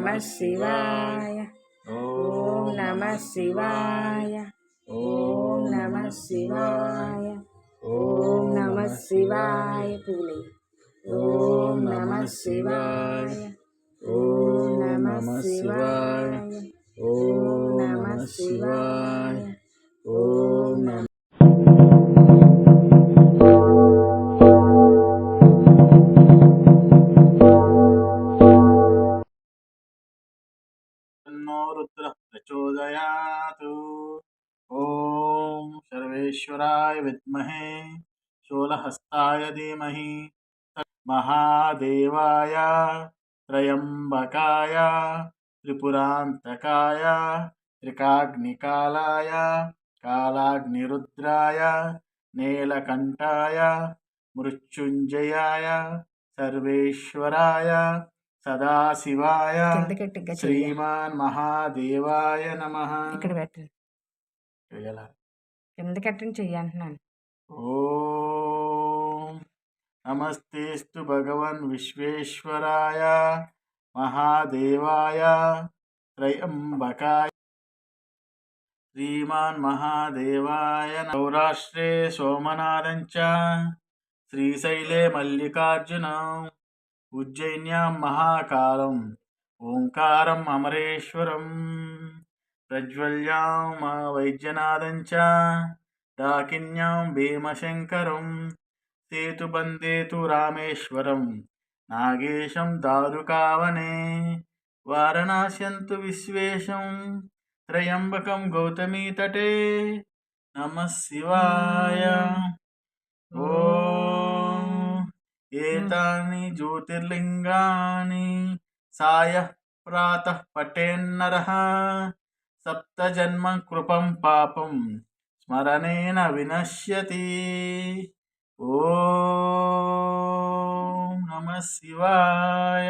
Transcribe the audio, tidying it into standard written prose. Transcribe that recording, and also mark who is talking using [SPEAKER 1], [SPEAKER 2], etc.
[SPEAKER 1] నమః శివాయ. ఓం నమః శివాయ. ఓం నమః శివాయ. ఓం నమః శివాయ. పూలే. ఓం నమః శివాయ. ఓం నమః శివాయ. ఓం నమః శివాయ. ఓం నమః
[SPEAKER 2] रुद्र प्रचोदयात्। ओम सर्वेश्वराय विद्महे शूलहस्ताय धीमहि महादेवाय त्रयंबकाय त्रिपुरांतकाय त्रिकाग्निकालाय कालाग्निरुद्राय नीलकंठाय मृत्युंजयाय सर्वेश्वराय सदाशिवाय श्रीमान महादेवाय नमः।
[SPEAKER 1] ఇక్కడ పెట్టండి, కింద కట్టండి చెయ్యంటున్నాను.
[SPEAKER 2] ఓం నమస్తేస్తు భగవన్ విశ్వేశ్వరాయ महादेवाय त्रयंबकाय श्रीमान महादेवाय। सौराष्ट्रे सोमनाथञ्च श्रीशैले मल्लिकार्जुनम् उज्जैन्यां महाकालं ओंकारम् अमरेश्वरं प्रज्वल्यां वैद्यनाथञ्च डाकिन्यां भीमशंकरं सेतुबन्धे तु रामेश्वरं नागेशं दारुकावने वारणास्यन्तु विश्वेशं त्रयंबकं गौतमी तटे। नमः शिवाय। ओम एतानि ज्योतिर्लिंगानि सायः प्रातः पठेन्नरः सप्तजन्म कृपं पापं स्मरणेन विनश्यति। ओम नमः शिवाय।